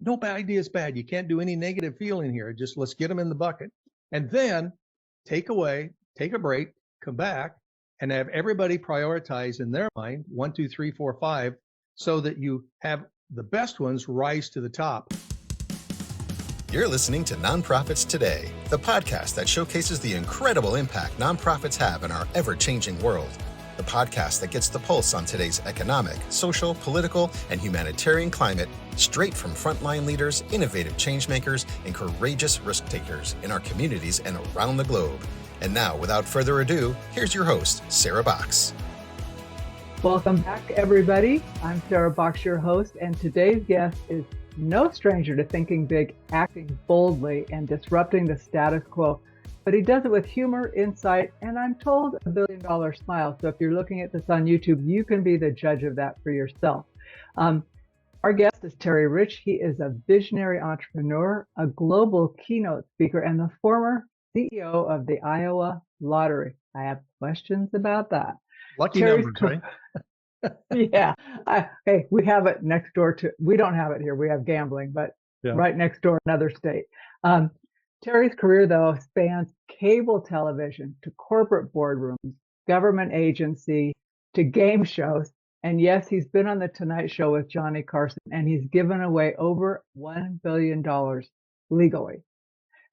No bad idea is bad. You can't do any negative feeling here. Just let's get them in the bucket. And then take a break, come back, and have everybody prioritize in their mind 1, 2, 3, 4, 5, so that you have the best ones rise to the top. You're listening to Nonprofits Today, the podcast that showcases the incredible impact nonprofits have in our ever-changing world. The podcast that gets the pulse on today's economic, social, political, and humanitarian climate straight from frontline leaders, innovative changemakers, and courageous risk takers in our communities and around the globe. And now, without further ado, here's your host, Sarah Box. Welcome back, everybody. I'm Sarah Box, your host, and today's guest is no stranger to thinking big, acting boldly, and disrupting the status quo. But he does it with humor, insight, and I'm told $1 billion smile. So if you're looking at this on YouTube, you can be the judge of that for yourself. Our guest is Terry Rich. He is a visionary entrepreneur, a global keynote speaker, and the former CEO of the Iowa Lottery. I have questions about that. Lucky numbers, right? Yeah. Hey, we have it next door to, we don't have it here. We have gambling, but right next door, another state. Terry's career, though, spans cable television to corporate boardrooms, government agency to game shows. And yes, he's been on the Tonight Show with Johnny Carson, and he's given away over $1 billion legally.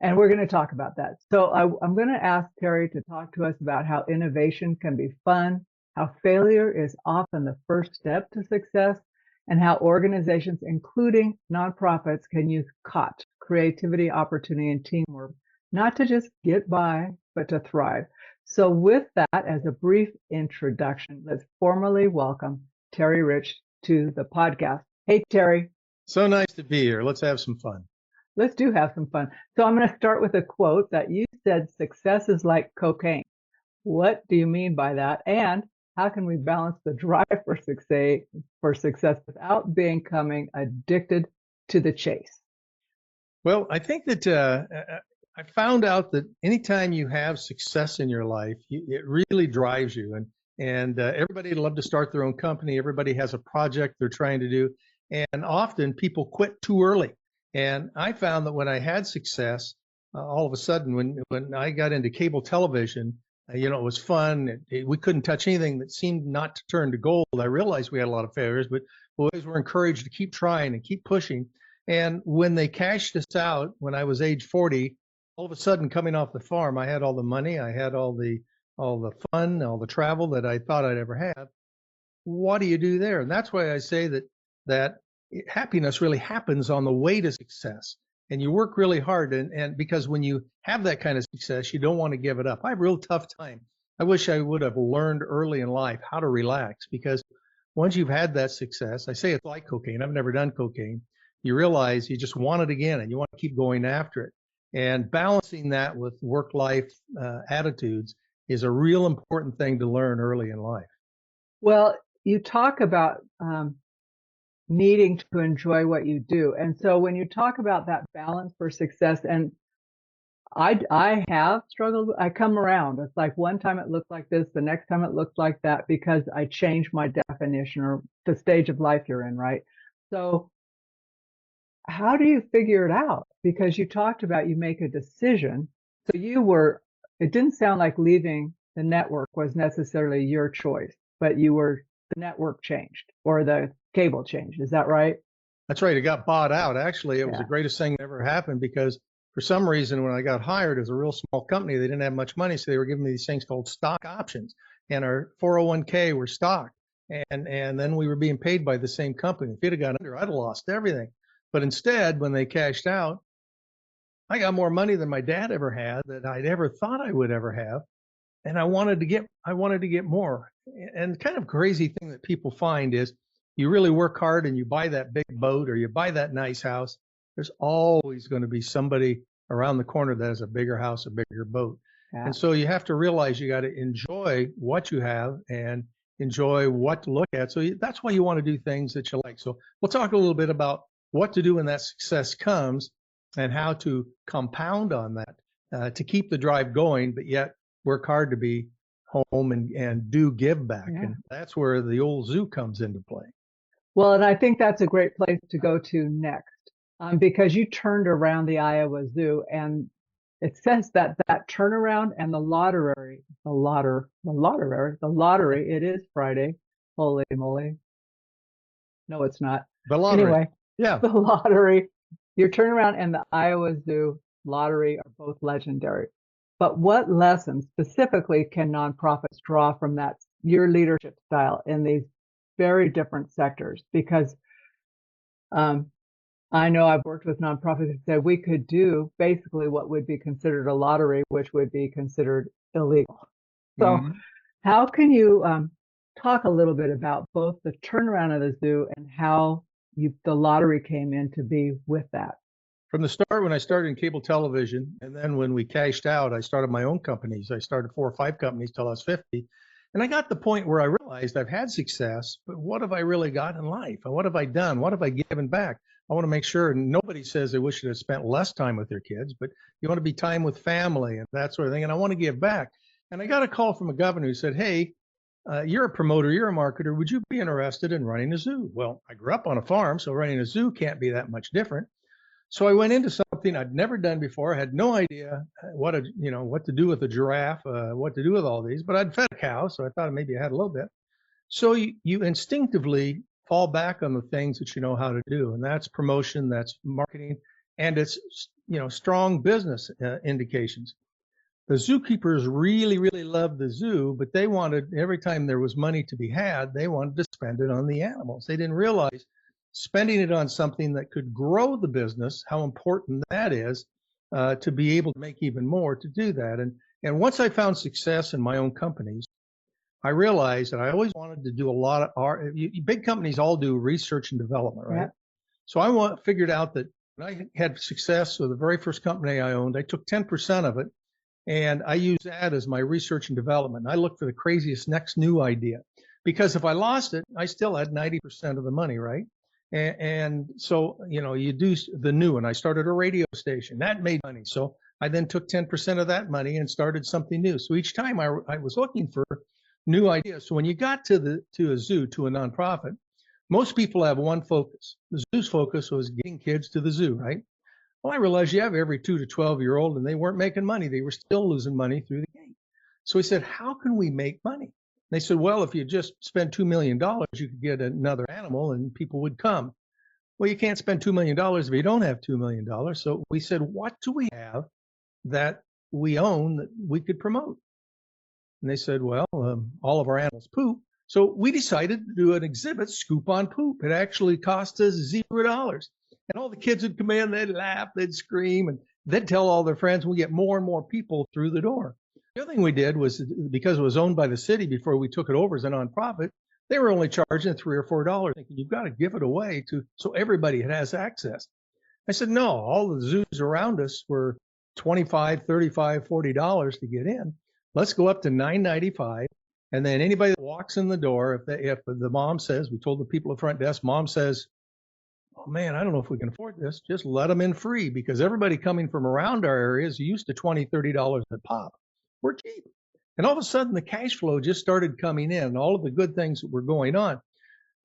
And we're going to talk about that. So I'm going to ask Terry to talk to us about how innovation can be fun, how failure is often the first step to success, and how organizations, including nonprofits, can use COT, creativity, opportunity, and teamwork, not to just get by, but to thrive. So with that, as a brief introduction, let's formally welcome Terry Rich to the podcast. Hey, Terry. So nice to be here. Let's have some fun. Let's have some fun. So I'm going to start with a quote that you said, success is like cocaine. What do you mean by that? And how can we balance the drive for success without becoming addicted to the chase? Well, I think that I found out that anytime you have success in your life, it really drives you. And everybody would love to start their own company. Everybody has a project they're trying to do. And often people quit too early. And I found that when I had success, all of a sudden, when I got into cable television, it was fun. We couldn't touch anything that seemed not to turn to gold. I realized we had a lot of failures, but boys were encouraged to keep trying and keep pushing. And when they cashed us out, when I was age 40, all of a sudden coming off the farm, I had all the money, I had all the fun, all the travel that I thought I'd ever have. What do you do there? And that's why I say that happiness really happens on the way to success. And you work really hard, and because when you have that kind of success, you don't want to give it up. I have a real tough time. I wish I would have learned early in life how to relax, because once you've had that success, I say it's like cocaine. I've never done cocaine. You realize you just want it again, and you want to keep going after it. And balancing that with work-life attitudes is a real important thing to learn early in life. Well, you talk about needing to enjoy what you do. And so when you talk about that balance for success, and I have struggled, I come around. It's like one time it looked like this, the next time it looked like that, because I changed my definition or the stage of life you're in, right? So how do you figure it out? Because you talked about you make a decision. So it didn't sound like leaving the network was necessarily your choice, but the network changed or the cable changed. Is that right? That's right. It got bought out. Actually, it was the greatest thing that ever happened, because for some reason, when I got hired, it was a real small company. They didn't have much money, so they were giving me these things called stock options, and our 401k were stock. And then we were being paid by the same company. If it had gone under, I'd have lost everything. But instead, when they cashed out, I got more money than my dad ever had, that I'd ever thought I would ever have. And I wanted to get more. And kind of crazy thing that people find is you really work hard and you buy that big boat or you buy that nice house, there's always going to be somebody around the corner that has a bigger house, a bigger boat. Yeah. And so you have to realize you got to enjoy what you have and enjoy what to look at. So that's why you want to do things that you like. So we'll talk a little bit about what to do when that success comes and how to compound on that to keep the drive going, but yet work hard to be home and do give back. Yeah. And that's where the old zoo comes into play. Well, and I think that's a great place to go to next. because you turned around the Iowa Zoo, and it says that turnaround and the lottery, it is Friday. Holy moly. No, it's not. The lottery. Anyway, Yeah. the lottery, your turnaround and the Iowa Zoo lottery are both legendary. But what lessons specifically can nonprofits draw from that, your leadership style in these very different sectors? Because I know I've worked with nonprofits that said we could do basically what would be considered a lottery, which would be considered illegal. So how can you talk a little bit about both the turnaround of the zoo and how the lottery came in to be with that? From the start, when I started in cable television, and then when we cashed out, I started my own companies. I started 4 or 5 companies till I was 50. And I got the point where I realized I've had success, but what have I really got in life? And what have I done? What have I given back? I want to make sure nobody says they wish they had spent less time with their kids, but you want to be time with family and that sort of thing. And I want to give back. And I got a call from a governor who said, hey, you're a promoter, you're a marketer. Would you be interested in running a zoo? Well, I grew up on a farm, so running a zoo can't be that much different. So I went into something I'd never done before. I had no idea what to do with a giraffe, what to do with all these, but I'd fed a cow, so I thought maybe I had a little bit. So you instinctively fall back on the things that you know how to do, and that's promotion, that's marketing, and it's strong business indications. The zookeepers really, really loved the zoo, but they wanted, every time there was money to be had, they wanted to spend it on the animals. They didn't realize spending it on something that could grow the business, how important that is to be able to make even more to do that. And once I found success in my own companies, I realized that I always wanted to do a lot of art. Big companies all do research and development, right? Yeah. So I figured out that when I had success with the very first company I owned, I took 10% of it, and I used that as my research and development. I looked for the craziest next new idea, because if I lost it, I still had 90% of the money, right? And so, you do the new, and I started a radio station that made money. So I then took 10% of that money and started something new. So each time I was looking for new ideas. So when you got to a zoo, to a nonprofit, most people have one focus. The zoo's focus was getting kids to the zoo, right? Well, I realized you have every 2 to 12-year-old, and they weren't making money. They were still losing money through the gate. So we said, how can we make money? They said, well, if you just spend $2 million, you could get another animal and people would come. Well, you can't spend $2 million if you don't have $2 million. So we said, what do we have that we own that we could promote? And they said, well, all of our animals poop. So we decided to do an exhibit, Scoop on Poop. It actually cost us $0. And all the kids would come in, they'd laugh, they'd scream, and they'd tell all their friends. We get more and more people through the door. The other thing we did was, because it was owned by the city before we took it over as a nonprofit, they were only charging $3 or $4, thinking you've got to give it away so everybody has access. I said, no, all the zoos around us were $25, $35, $40 to get in. Let's go up to $9.95. And then anybody that walks in the door, if the mom says, we told the people at front desk, mom says, oh man, I don't know if we can afford this, just let them in free, because everybody coming from around our area is used to $20, $30 a pop. We're cheap. And all of a sudden, the cash flow just started coming in, all of the good things that were going on.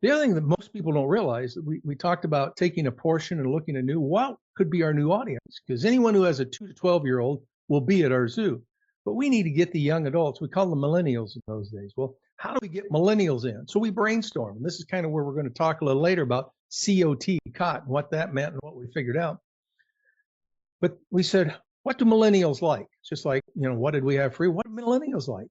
The other thing that most people don't realize, that we talked about taking a portion and looking at what could be our new audience, because anyone who has a 2 to 12-year-old will be at our zoo. But we need to get the young adults. We call them millennials in those days. Well, how do we get millennials in? So we brainstormed. And this is kind of where we're going to talk a little later about COT, and what that meant and what we figured out. But we said, what do millennials like? Just like, what did we have free? What do millennials like?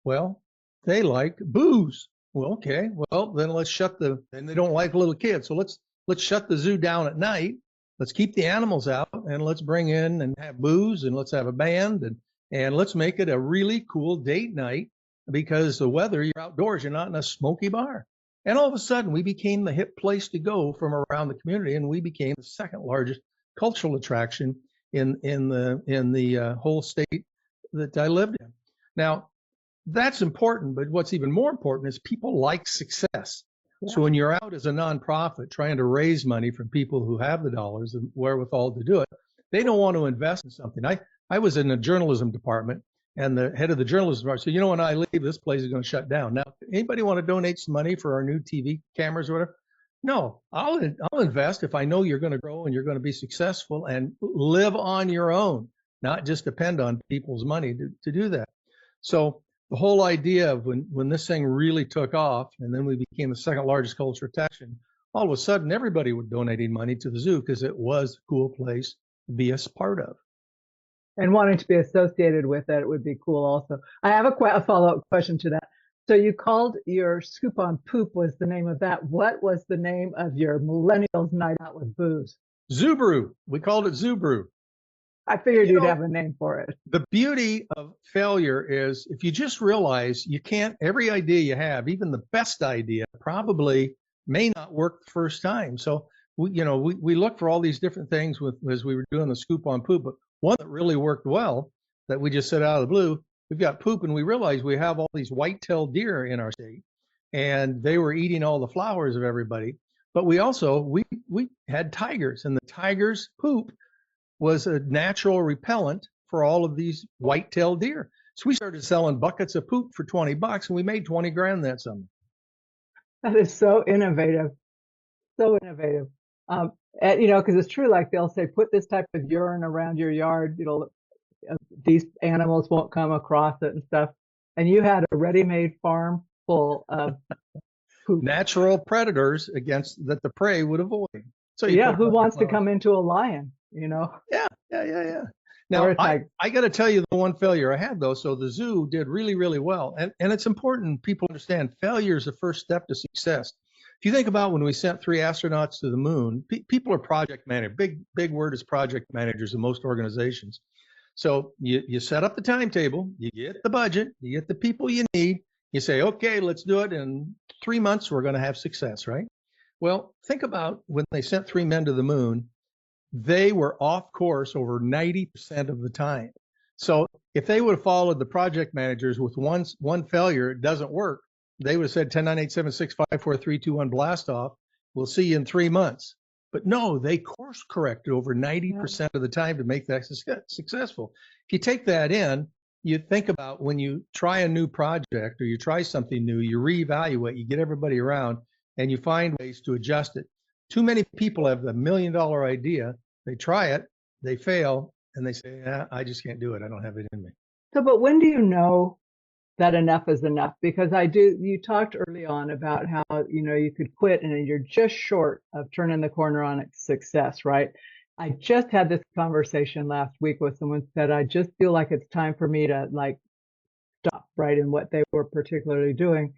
Well, they like booze. Well, okay. Well, then and they don't like little kids. So let's shut the zoo down at night. Let's keep the animals out, and let's bring in and have booze, and let's have a band, and let's make it a really cool date night, because the weather, you're outdoors, you're not in a smoky bar. And all of a sudden, we became the hip place to go from around the community, and we became the second largest cultural attraction in the whole state that I lived in. Now, that's important, but what's even more important is people like success. Yeah. So when you're out as a nonprofit trying to raise money from people who have the dollars and wherewithal to do it, they don't want to invest in something. I was in the journalism department, and the head of the journalism department said, when I leave, this place is going to shut down. Now, anybody want to donate some money for our new TV cameras or whatever? No, I'll invest if I know you're going to grow and you're going to be successful and live on your own, not just depend on people's money to do that. So the whole idea of when this thing really took off and then we became the second largest cultural attraction, all of a sudden everybody was donating money to the zoo because it was a cool place to be a part of. And wanting to be associated with it would be cool also. I have a follow-up question to that. So you called your Scoop on Poop was the name of that. What was the name of your millennials night out with booze? Zoo Brew. We called it Zoo Brew. I figured you'd have a name for it. The beauty of failure is if you just realize you can't, every idea you have, even the best idea, probably may not work the first time. So we look for all these different things as we were doing the Scoop on Poop, but one that really worked well that we just said out of the blue, we've got poop and we realized we have all these white-tailed deer in our state and they were eating all the flowers of everybody. But we also, we had tigers, and the tigers' poop was a natural repellent for all of these white-tailed deer. So we started selling buckets of poop for $20 and we made 20 grand that summer. That is so innovative. So innovative. Because it's true, like they'll say, put this type of urine around your yard, these animals won't come across it and stuff. And you had a ready-made farm full of poop. Natural predators that the prey would avoid. So yeah, who wants to come into a lion, Yeah. Now, I got to tell you the one failure I had, though. So the zoo did really, really well. And it's important people understand failure is the first step to success. If you think about when we sent 3 astronauts to the moon, people are project managers. Big word is project managers in most organizations. So you set up the timetable, you get the budget, you get the people you need. You say, okay, let's do it. In 3 months, we're going to have success, right? Well, think about when they sent 3 men to the moon, they were off course over 90% of the time. So if they would have followed the project managers with one failure, it doesn't work, they would have said 10, 9, 8, 7, 6, 5, 4, 3, 2, 1, blast off. We'll see you in 3 months. But no, they course corrected over 90% of the time to make that successful. If you take that in, you think about when you try a new project or you try something new, you reevaluate, you get everybody around, and you find ways to adjust it. Too many people have the $1 million idea. They try it, they fail, and they say, I just can't do it. I don't have it in me. So, but when do you know that enough is enough? Because you talked early on about how, you could quit and you're just short of turning the corner on success, right? I just had this conversation last week with someone said, I just feel like it's time for me to stop, right, in what they were particularly doing.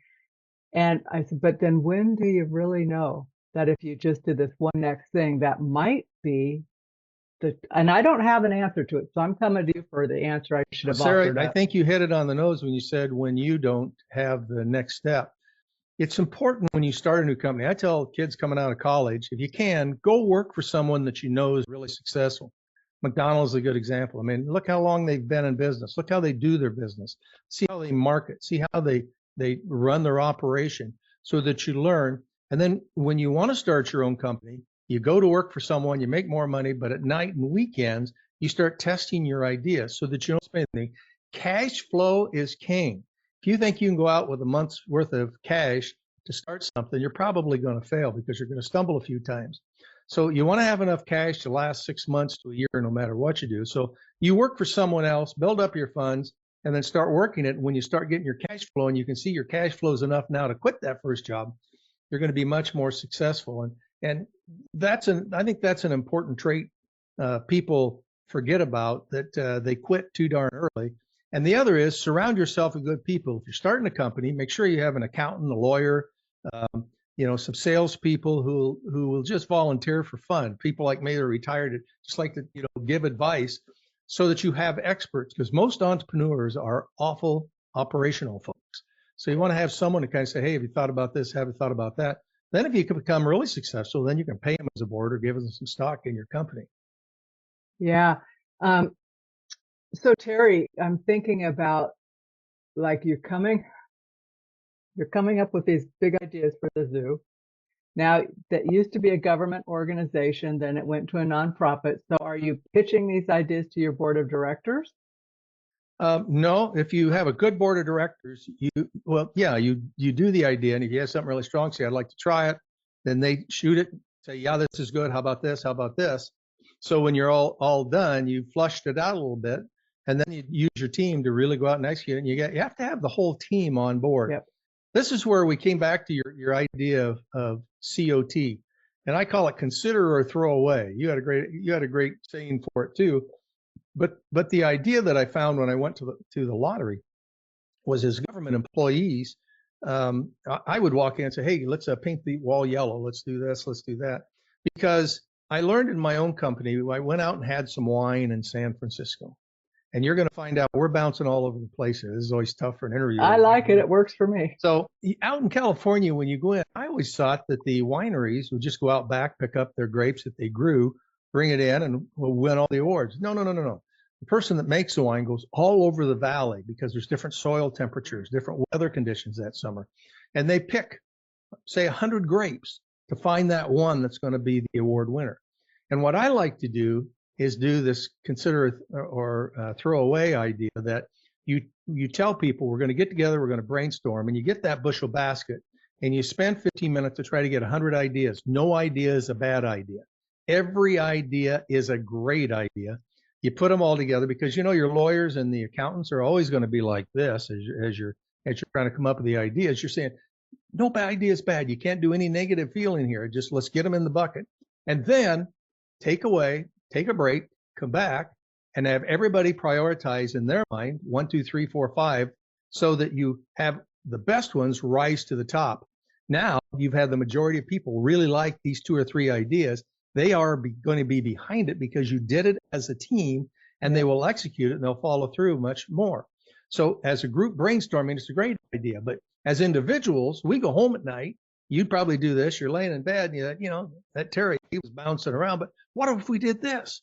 And I said, but then when do you really know that if you just did this one next thing, that might be and I don't have an answer to it. So I'm coming to you for the answer I should have Sarah, offered. I think you hit it on the nose when you said when you don't have the next step. It's important when you start a new company. I tell kids coming out of college, if you can, go work for someone that you know is really successful. McDonald's is a good example. I mean, look how long they've been in business. Look how they do their business. See how they market. See how they run their operation so that you learn. And then when you want to start your own company, you go to work for someone, you make more money, but at night and weekends, you start testing your ideas so that you don't spend anything. Cash flow is king. If you think you can go out with a month's worth of cash to start something, you're probably going to fail because you're going to stumble a few times. So you want to have enough cash to last 6 months to a year, no matter what you do. So you work for someone else, build up your funds, and then start working it. When you start getting your cash flow and you can see your cash flow is enough now to quit that first job, you're going to be much more successful. And I think that's an important trait people forget about, that they quit too darn early. And the other is surround yourself with good people. If you're starting a company, make sure you have an accountant, a lawyer, some salespeople who will just volunteer for fun. People like me that are retired, just like to give advice, so that you have experts, because most entrepreneurs are awful operational folks. So you want to have someone to kind of say, hey, have you thought about this? Have you thought about that? Then if you can become really successful, then you can pay them as a board or give them some stock in your company. Yeah. So Terry, I'm thinking about you're coming up with these big ideas for the zoo. Now, that used to be a government organization, then it went to a nonprofit. So are you pitching these ideas to your board of directors? No, if you have a good board of directors, you do the idea. And if you have something really strong, say, I'd like to try it. then they shoot it, say, yeah, this is good. How about this? How about this? So when you're all done, you flushed it out a little bit, and then you use your team to really go out and execute. And you have to have the whole team on board. Yep. This is where we came back to your idea of COT, and I call it consider or throw away. You had a great saying for it too. But the idea that I found when I went to the lottery was, as government employees, I would walk in and say, hey, let's paint the wall yellow. Let's do this. Let's do that. Because I learned in my own company, I went out and had some wine in San Francisco. And you're going to find out we're bouncing all over the place. This is always tough for an interview. I like it. It works for me. So out in California, when you go in, I always thought that the wineries would just go out back, pick up their grapes that they grew, bring it in, and we'll win all the awards. No. The person that makes the wine goes all over the valley because there's different soil temperatures, different weather conditions that summer. And they pick, say, 100 grapes to find that one that's going to be the award winner. And what I like to do is do this consider or throw away idea that you tell people, we're going to get together, we're going to brainstorm, and you get that bushel basket and you spend 15 minutes to try to get 100 ideas. No idea is a bad idea. Every idea is a great idea. You put them all together because your lawyers and the accountants are always going to be like this as you're trying to come up with the ideas. You're saying no bad idea is bad. You can't do any negative feeling here. Just let's get them in the bucket, and then take a break, come back, and have everybody prioritize in their mind 1, 2, 3, 4, 5, so that you have the best ones rise to the top. Now you've had the majority of people really like these 2 or 3 ideas. They are going to be behind it because you did it as a team, and they will execute it and they'll follow through much more. So as a group brainstorming, it's a great idea. But as individuals, we go home at night. You'd probably do this. You're laying in bed and that Terry, he was bouncing around, but what if we did this?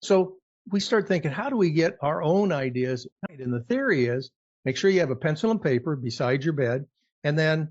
So we start thinking, how do we get our own ideas at night? And the theory is, make sure you have a pencil and paper beside your bed. And then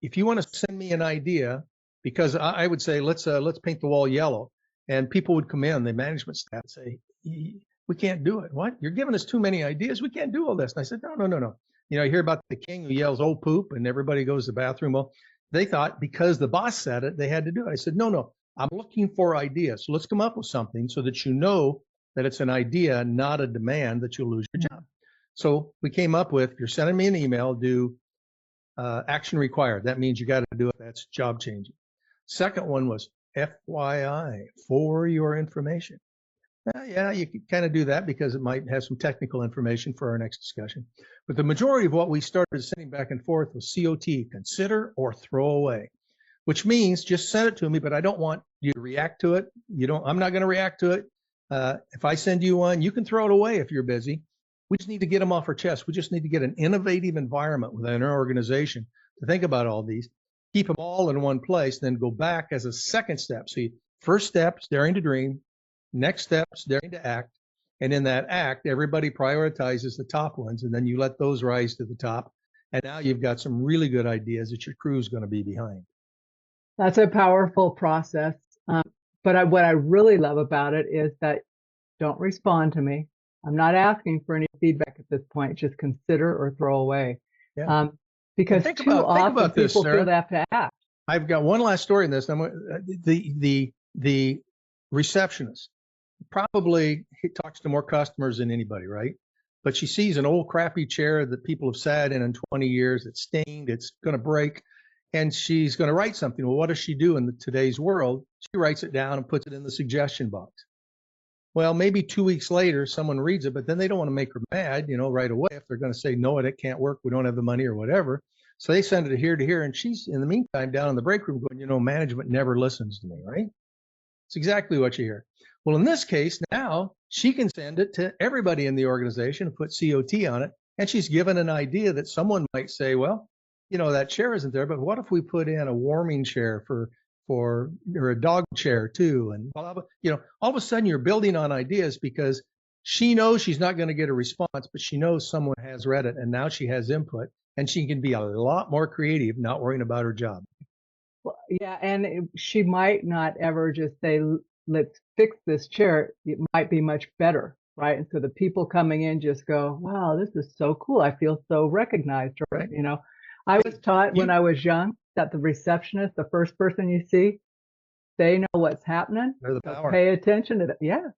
if you want to send me an idea, because I would say, let's paint the wall yellow. And people would come in, the management staff would say, we can't do it. What? You're giving us too many ideas. We can't do all this. And I said, no. You hear about the king who yells, oh, poop, and everybody goes to the bathroom. Well, they thought because the boss said it, they had to do it. I said, no, I'm looking for ideas. So let's come up with something so that that it's an idea, not a demand that you'll lose your job. So we came up with, if you're sending me an email, do action required. That means you got to do it. That's job changing. Second one was FYI, for your information. Yeah, you could kind of do that because it might have some technical information for our next discussion. But the majority of what we started sending back and forth was COT, consider or throw away, which means just send it to me, but I don't want you to react to it. I'm not going to react to it. If I send you one, you can throw it away if you're busy. We just need to get them off our chest. We just need to get an innovative environment within our organization to think about all these, keep them all in one place, then go back as a second step. So first step, daring to dream. Next steps, daring to act. And in that act, everybody prioritizes the top ones, and then you let those rise to the top. And now you've got some really good ideas that your crew is going to be behind. That's a powerful process. But what I really love about it is that don't respond to me. I'm not asking for any feedback at this point. Just consider or throw away. Yeah. Because too often people feel they have to act. I've got one last story in this. The receptionist probably talks to more customers than anybody, right? But she sees an old crappy chair that people have sat in 20 years. It's stained. It's going to break. And she's going to write something. Well, what does she do in today's world? She writes it down and puts it in the suggestion box. Well, maybe 2 weeks later, someone reads it, but then they don't want to make her mad, right away if they're going to say, no, it can't work. We don't have the money or whatever. So they send it here to here. And she's, in the meantime, down in the break room going, management never listens to me, right? It's exactly what you hear. Well, in this case, now she can send it to everybody in the organization and put COT on it. And she's given an idea that someone might say, well, that chair isn't there, but what if we put in a warming chair or a dog chair too? And blah, blah, blah. All of a sudden you're building on ideas because she knows she's not going to get a response, but she knows someone has read it and now she has input and she can be a lot more creative, not worrying about her job. Well, yeah, and she might not ever just say, let's fix this chair. It might be much better, right? And so the people coming in just go, wow, this is so cool. I feel so recognized, right? I was taught when I was young that the receptionist, the first person you see, they know what's happening. They're the So power. pay attention to that. Yeah.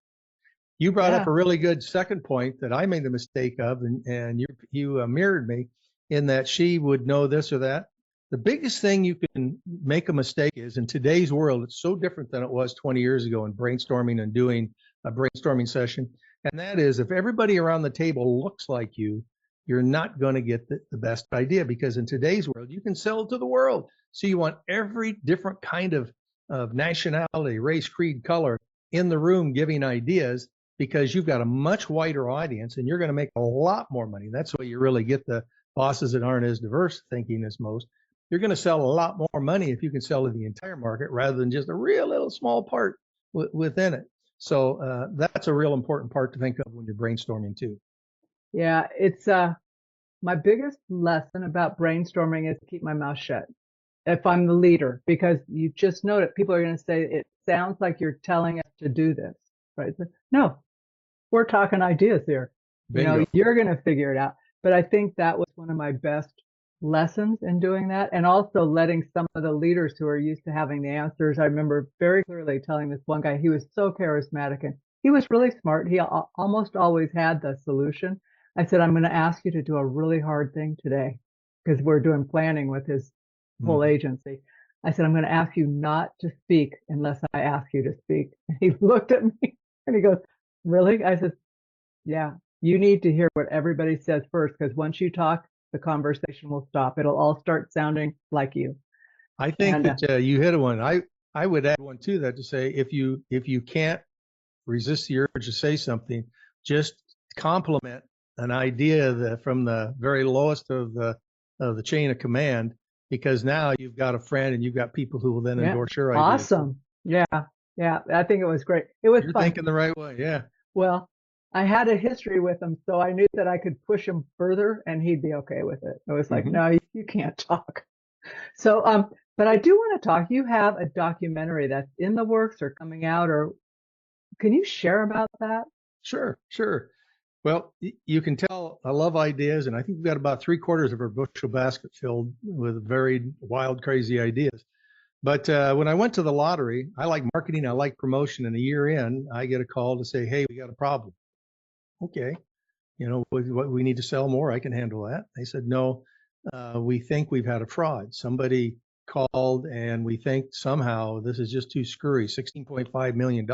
You brought up Yeah. a really good second point that I made the mistake of, and you mirrored me in that she would know this or that. The biggest thing you can make a mistake is in today's world, it's so different than it was 20 years ago in brainstorming and doing a brainstorming session. And that is if everybody around the table looks like you're not going to get the best idea, because in today's world, you can sell to the world. So you want every different kind of nationality, race, creed, color in the room giving ideas, because you've got a much wider audience and you're going to make a lot more money. That's why you really get the bosses that aren't as diverse thinking as most. You're going to sell a lot more money if you can sell to the entire market rather than just a real little small part within it. So that's a real important part to think of when you're brainstorming too. Yeah. It's my biggest lesson about brainstorming is to keep my mouth shut if I'm the leader, because you just know that people are going to say, it sounds like you're telling us to do this, right? No, we're talking ideas here. Bingo. You're going to figure it out. But I think that was one of my best lessons in doing that. And also letting some of the leaders who are used to having the answers. I remember very clearly telling this one guy, he was so charismatic and he was really smart. He almost always had the solution. I said, I'm going to ask you to do a really hard thing today, because we're doing planning with his whole agency. I said, I'm going to ask you not to speak unless I ask you to speak. And he looked at me and he goes, really? I said, yeah, you need to hear what everybody says first, because once you talk, the conversation will stop. It'll all start sounding like you. I think that you hit one. I would add one to that to say, if you can't resist the urge to say something, just compliment an idea from the very lowest of the chain of command, because now you've got a friend and you've got people who will then endorse your ideas. Awesome. Yeah. I think it was great. It was You're fun. thinking the right way. Yeah. Well, I had a history with him, so I knew that I could push him further and he'd be okay with it. It was like, no, you can't talk. So, but I do want to talk. You have a documentary that's in the works or coming out, or can you share about that? Sure. Well, you can tell I love ideas, and I think we've got about 3/4 of our bushel basket filled with very wild, crazy ideas. But when I went to the lottery, I like marketing, I like promotion, and a year in, I get a call to say, hey, we got a problem. Okay, we need to sell more. I can handle that. They said, no, we think we've had a fraud. Somebody called and we think somehow this is just too screwy, $16.5 million.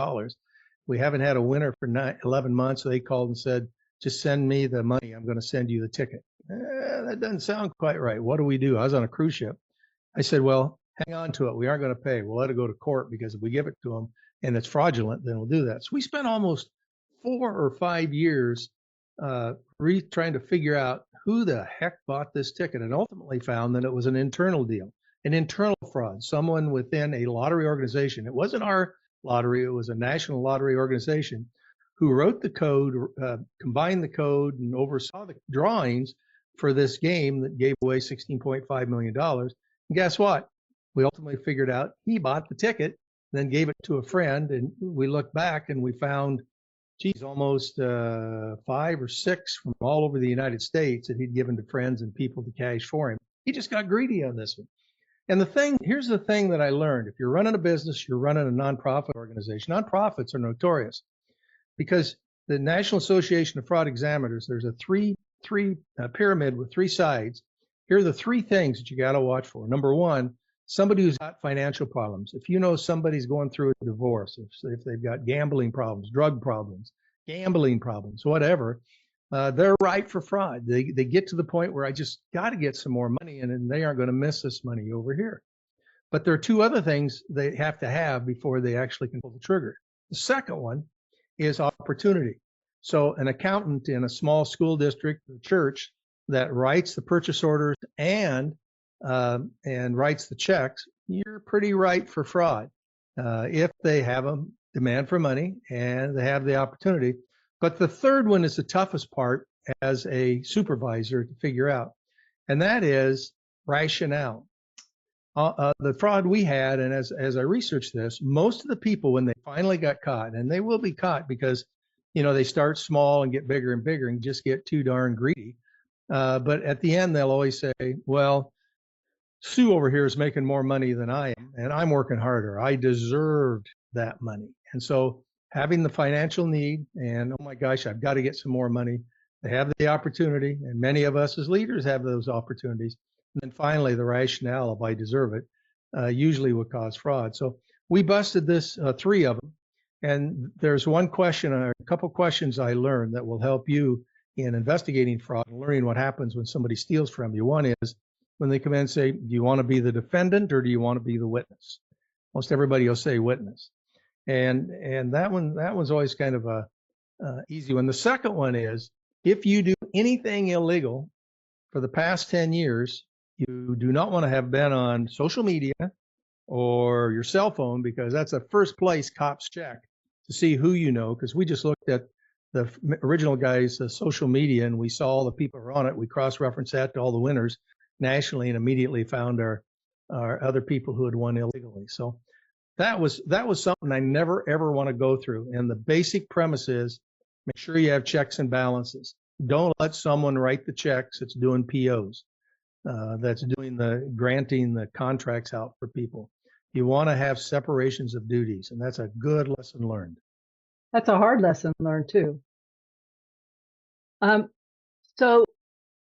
We haven't had a winner for 11 months. So they called and said, just send me the money. I'm going to send you the ticket. That doesn't sound quite right. What do we do? I was on a cruise ship. I said, well, hang on to it. We aren't going to pay. We'll let it go to court, because if we give it to them and it's fraudulent, then we'll do that. So we spent almost 4 or 5 years trying to figure out who the heck bought this ticket, and ultimately found that it was an internal deal, an internal fraud, someone within a lottery organization. It wasn't our lottery. It was a national lottery organization who wrote the code, combined the code, and oversaw the drawings for this game that gave away $16.5 million. And guess what? We ultimately figured out he bought the ticket, then gave it to a friend, and we looked back and we found, almost 5 or 6 from all over the United States that he'd given to friends and people to cash for him. He just got greedy on this one. And here's the thing that I learned. If you're running a business, you're running a nonprofit organization. Nonprofits are notorious because the National Association of Fraud Examiners, there's a three pyramid with 3 sides. Here are the 3 things that you got to watch for. Number 1, somebody who's got financial problems. If you know somebody's going through a divorce, if they've got gambling problems, drug problems, gambling problems, whatever, they're ripe for fraud. They get to the point where I just got to get some more money, and they aren't going to miss this money over here. But there are 2 other things they have to have before they actually can pull the trigger. The second one is opportunity. So an accountant in a small school district or church that writes the purchase orders and writes the checks, you're pretty ripe for fraud if they have a demand for money and they have the opportunity. But the third one is the toughest part as a supervisor to figure out, and that is rationale. The fraud we had, and as I researched this, most of the people, when they finally got caught, and they will be caught because they start small and get bigger and bigger and just get too darn greedy. But at the end, they'll always say, well, Sue over here is making more money than I am, and I'm working harder. I deserved that money. And so having the financial need and, oh my gosh, I've got to get some more money. They have the opportunity, and many of us as leaders have those opportunities. And then finally, the rationale of I deserve it usually would cause fraud. So we busted this, three of them. And there's one question, or a couple questions I learned that will help you in investigating fraud and learning what happens when somebody steals from you. One is when they come in and say, do you want to be the defendant or do you want to be the witness? Most everybody will say witness. And that one's always kind of a easy one. The second one is, if you do anything illegal for the past 10 years, you do not want to have been on social media or your cell phone, because that's the first place cops check to see who you know, because we just looked at the original guy's social media and we saw all the people who are on it. We cross-referenced that to all the winners nationally and immediately found our other people who had won illegally. So that was something I never ever want to go through. And the basic premise is make sure you have checks and balances. Don't let someone write the checks that's doing POs, that's doing the granting the contracts out for people. You want to have separations of duties, and that's a good lesson learned. That's a hard lesson learned too. So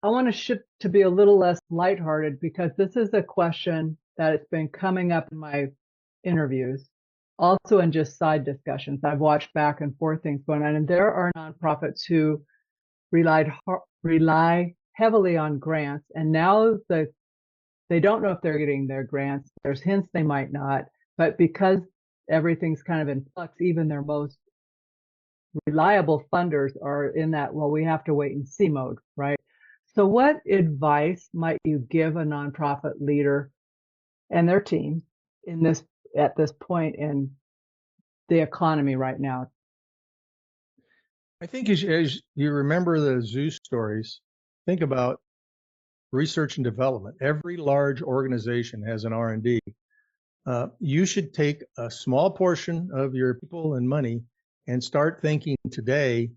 I want to shift to be a little less lighthearted, because this is a question that has been coming up in my interviews, also in just side discussions. I've watched back and forth things going on, and there are nonprofits who rely heavily on grants, and now they don't know if they're getting their grants. There's hints they might not, but because everything's kind of in flux, even their most reliable funders are in that, well, we have to wait and see mode, right? So what advice might you give a nonprofit leader and their team at this point in the economy right now? I think as you remember the Zeus stories, think about research and development. Every large organization has an R&D. You should take a small portion of your people and money and start thinking today,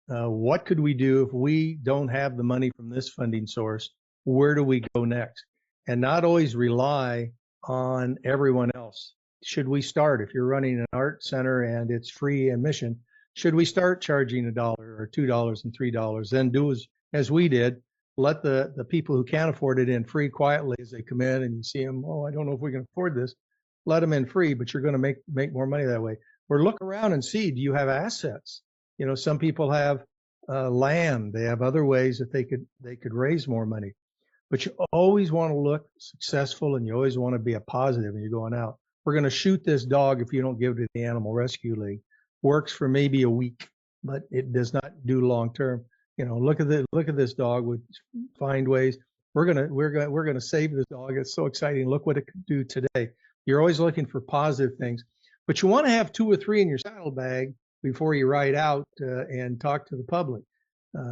what could we do if we don't have the money from this funding source? Where do we go next? And not always rely on everyone else. Should we start, if you're running an art center and it's free admission, should we start charging $1 or $2 and $3? Then do as we did, let the people who can't afford it in free quietly as they come in and you see them, oh, I don't know if we can afford this. Let them in free, but you're going to make more money that way. Or look around and see, do you have assets? You know, some people have land. They have other ways that they could raise more money. But you always want to look successful, and you always want to be a positive when you're going out. We're going to shoot this dog if you don't give it to the Animal Rescue League. Works for maybe a week, but it does not do long term. You know, look at this dog. We find ways. We're gonna save this dog. It's so exciting. Look what it could do today. You're always looking for positive things, but you want to have 2 or 3 in your saddlebag before you ride out and talk to the public,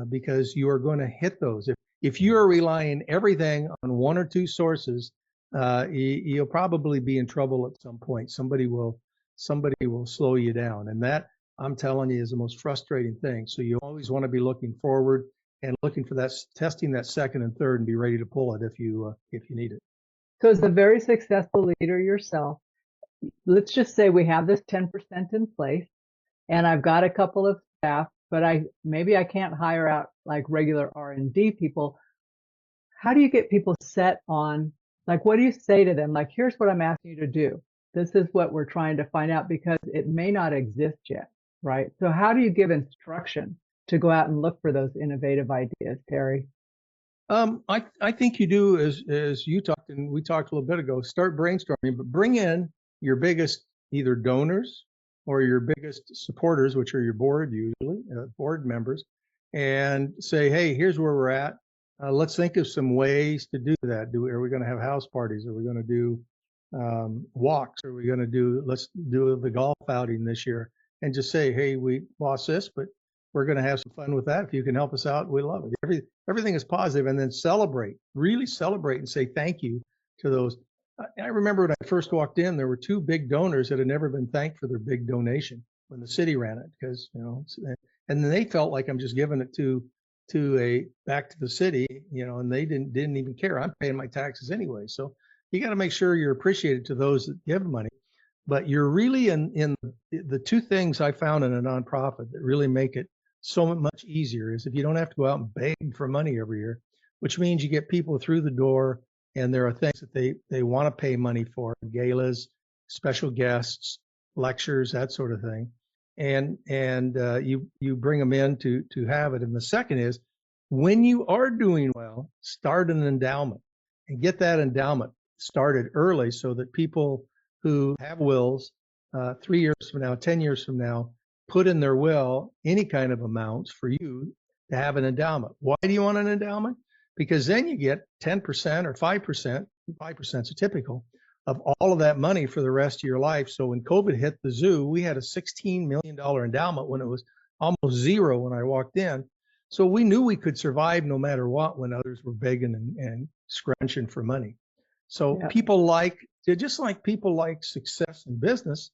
because you are going to hit those. If you are relying everything on 1 or 2 sources, you'll probably be in trouble at some point. Somebody will slow you down, and that, I'm telling you, is the most frustrating thing. So you always want to be looking forward and looking for that, testing that second and third, and be ready to pull it if you need it. So as a very successful leader yourself, let's just say we have this 10% in place, and I've got a couple of staff, but maybe I can't hire out like regular R&D people. How do you get people set on, like, what do you say to them? Like, here's what I'm asking you to do. This is what we're trying to find out, because it may not exist yet, right? So how do you give instruction to go out and look for those innovative ideas, Terry? I think you do, as you talked, and we talked a little bit ago, start brainstorming, but bring in your biggest either donors or your biggest supporters, which are your board, usually board members, and say, hey, here's where we're at. Let's think of some ways to do that. Are we going to have house parties? Are we going to do walks? Are we going to let's do the golf outing this year? And just say, hey, we lost this, but we're going to have some fun with that. If you can help us out, we love it. Everything is positive, and then really celebrate and say thank you to those. I remember when I first walked in, there were 2 big donors that had never been thanked for their big donation when the city ran it, because, you know, and then they felt like I'm just giving it back to the city, you know, and they didn't even care. I'm paying my taxes anyway. So you got to make sure you're appreciated to those that give money. But you're really in the two things I found in a nonprofit that really make it so much easier is if you don't have to go out and beg for money every year, which means you get people through the door and there are things that they want to pay money for, galas, special guests, lectures, that sort of thing. And you bring them in to have it. And the second is when you are doing well, start an endowment and get that endowment started early so that people who have wills 3 years from now, 10 years from now, put in their will any kind of amounts for you to have an endowment. Why do you want an endowment? Because then you get 10% or 5%, 5% is typical, of all of that money for the rest of your life. So when COVID hit the zoo, we had a $16 million endowment when it was almost zero when I walked in. So we knew we could survive no matter what when others were begging and scrunching for money. So yeah. Just like people like success in business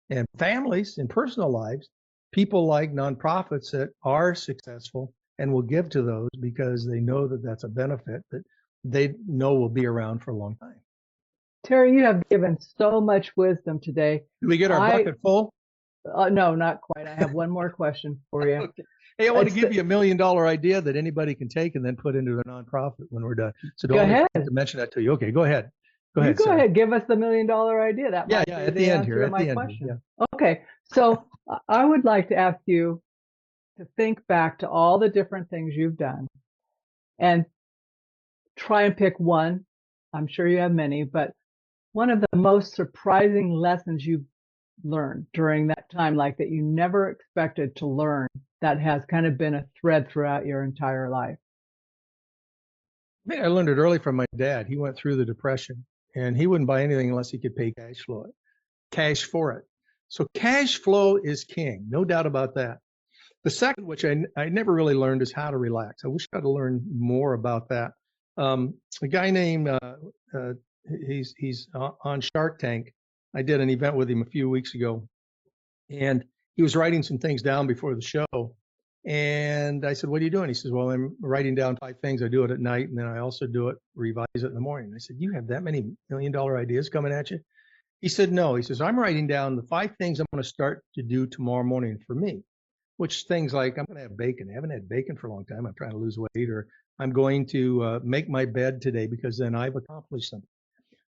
and families and personal lives, people like nonprofits that are successful and will give to those because they know that that's a benefit that they know will be around for a long time. Terry, you have given so much wisdom today. Did we get our bucket full? No, not quite. I have one more question for you. Okay. Hey, I want to give you $1 million idea that anybody can take and then put into their nonprofit when we're done. So don't forget to mention that to you. Okay, go ahead. Go ahead. Give us the $1 million idea. That might be at the end here. At the end. Yeah. Okay. So I would like to ask you to think back to all the different things you've done and try and pick one. I'm sure you have many, but one of the most surprising lessons you've learned during that time, like that you never expected to learn, that has kind of been a thread throughout your entire life. I think I learned it early from my dad. He went through the Depression and he wouldn't buy anything unless he could pay cash for it. So cash flow is king, no doubt about that. The second, which I never really learned, is how to relax. I wish I had to learn more about that. A guy named, he's on Shark Tank. I did an event with him a few weeks ago, and he was writing some things down before the show. And I said, what are you doing? He says, well, I'm writing down 5 things. I do it at night, and then I also revise it in the morning. I said, you have that many $1 million ideas coming at you? He said, no. He says, I'm writing down the 5 things I'm going to start to do tomorrow morning for me, which things like I'm going to have bacon. I haven't had bacon for a long time. I'm trying to lose weight, or I'm going to make my bed today because then I've accomplished something.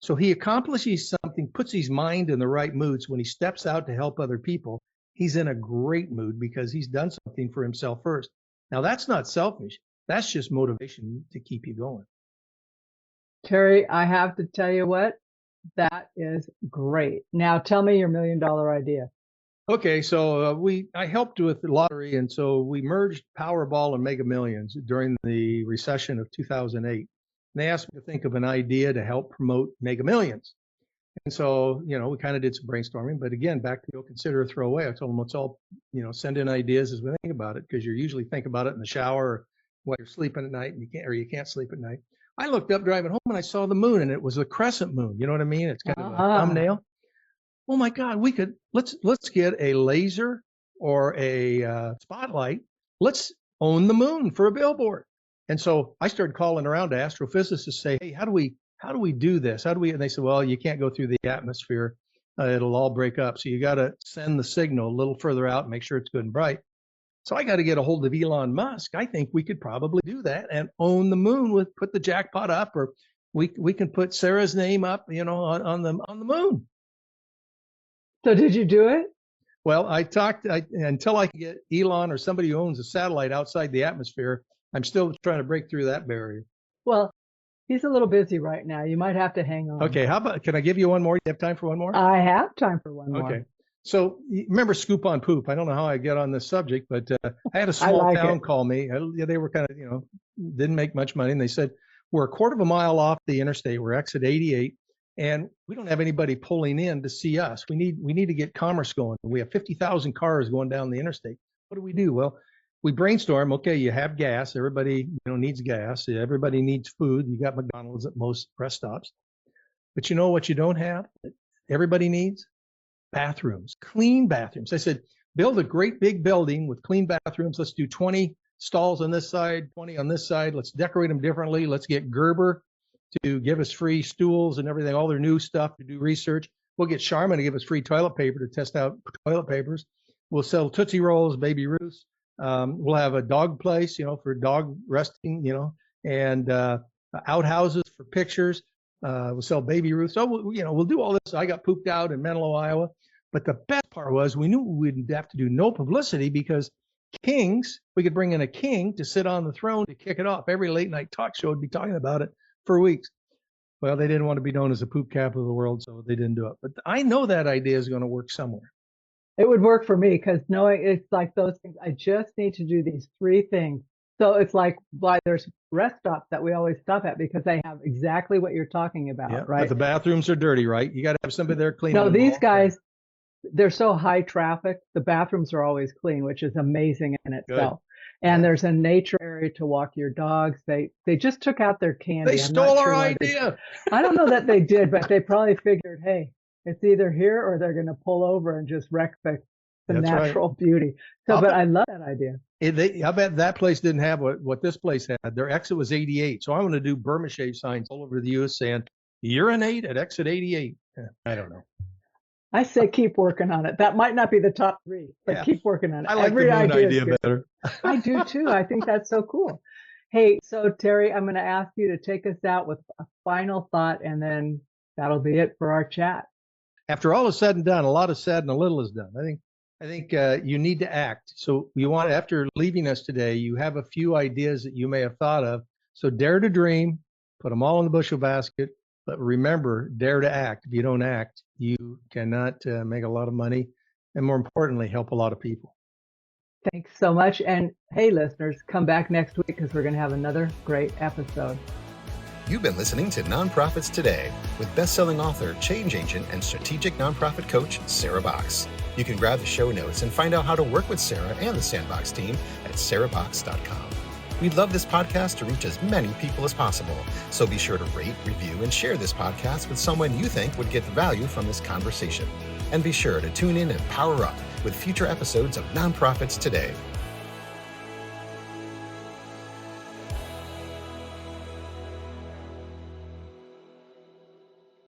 So he accomplishes something, puts his mind in the right moods. When he steps out to help other people, he's in a great mood because he's done something for himself first. Now, that's not selfish. That's just motivation to keep you going. Terry, I have to tell you what, that is great. Now, tell me your $1 million idea. Okay, so I helped with the lottery, and so we merged Powerball and Mega Millions during the recession of 2008. And they asked me to think of an idea to help promote Mega Millions. And so, we kind of did some brainstorming, but again, back to consider a throwaway. I told them, let's all, send in ideas as we think about it, because you usually think about it in the shower or while you're sleeping at night, and you can't sleep at night. I looked up driving home and I saw the moon, and it was a crescent moon. You know what I mean? It's kind of a thumbnail. Oh my God, let's get a laser or a spotlight. Let's own the moon for a billboard. And so I started calling around to astrophysicists, say, hey, how do we do this? And they said, well, you can't go through the atmosphere. It'll all break up. So you got to send the signal a little further out and make sure it's good and bright. So I got to get a hold of Elon Musk. I think we could probably do that and own the moon put the jackpot up, or we can put Sarah's name up, on the moon. So did you do it? Well, until I can get Elon or somebody who owns a satellite outside the atmosphere, I'm still trying to break through that barrier. Well, he's a little busy right now. You might have to hang on. Okay. Can I give you one more? Do you have time for one more? I have time for one more. Okay. So remember Scoop on Poop? I don't know how I get on this subject, but I had a small town call me. They were kind of, didn't make much money. And they said, we're a quarter of a mile off the interstate. We're exit 88. And we don't have anybody pulling in to see us. We need to get commerce going. We have 50,000 cars going down the interstate. What do we do? Well, we brainstorm. Okay, you have gas. Everybody needs gas. Everybody needs food. You got McDonald's at most rest stops. But you know what you don't have? Everybody needs bathrooms, clean bathrooms. I said, build a great big building with clean bathrooms. Let's do 20 stalls on this side, 20 on this side. Let's decorate them differently. Let's get Gerber to give us free stools and everything, all their new stuff to do research. We'll get Charmin to give us free toilet paper to test out toilet papers. We'll sell Tootsie Rolls, Baby Ruths. We'll have a dog place, for dog resting, and outhouses for pictures. We'll sell Baby Ruths. So, we'll do all this. I got pooped out in Menlo, Iowa. But the best part was we knew we wouldn't have to do no publicity because kings, we could bring in a king to sit on the throne to kick it off. Every late night talk show would be talking about it for weeks. Well, they didn't want to be known as the poop capital of the world, so they didn't do it. But I know that idea is going to work somewhere. It would work for me because knowing it's like those things, I just need to do these 3 things. So it's like why there's rest stops that we always stop at because they have exactly what you're talking about, right? But the bathrooms are dirty, right? You got to have somebody there cleaning. No, these guys, they're so high traffic. The bathrooms are always clean, which is amazing in itself. Good. And there's a nature area to walk your dogs. They just took out their candy. They stole our idea. I don't know that they did, but they probably figured, hey, it's either here or they're going to pull over and just wreck the natural beauty. So, but I love that idea. I bet that place didn't have what this place had. Their exit was 88. So I'm going to do Burma shave signs all over the U.S. saying, urinate at exit 88. I don't know. I say keep working on it. That might not be the top 3, but keep working on it. I like the moon idea better. I do too. I think that's so cool. Hey, so Terry, I'm going to ask you to take us out with a final thought, and then that'll be it for our chat. After all is said and done, a lot is said and a little is done. I think you need to act. So after leaving us today, you have a few ideas that you may have thought of. So dare to dream, put them all in the bushel basket. But remember, dare to act. If you don't act, you cannot make a lot of money and, more importantly, help a lot of people. Thanks so much. And hey, listeners, come back next week because we're going to have another great episode. You've been listening to Nonprofits Today with best-selling author, change agent, and strategic nonprofit coach, Sarah Box. You can grab the show notes and find out how to work with Sarah and the Sandbox team at sarahbox.com. We'd love this podcast to reach as many people as possible, so be sure to rate, review, and share this podcast with someone you think would get value from this conversation. And be sure to tune in and power up with future episodes of Nonprofits Today.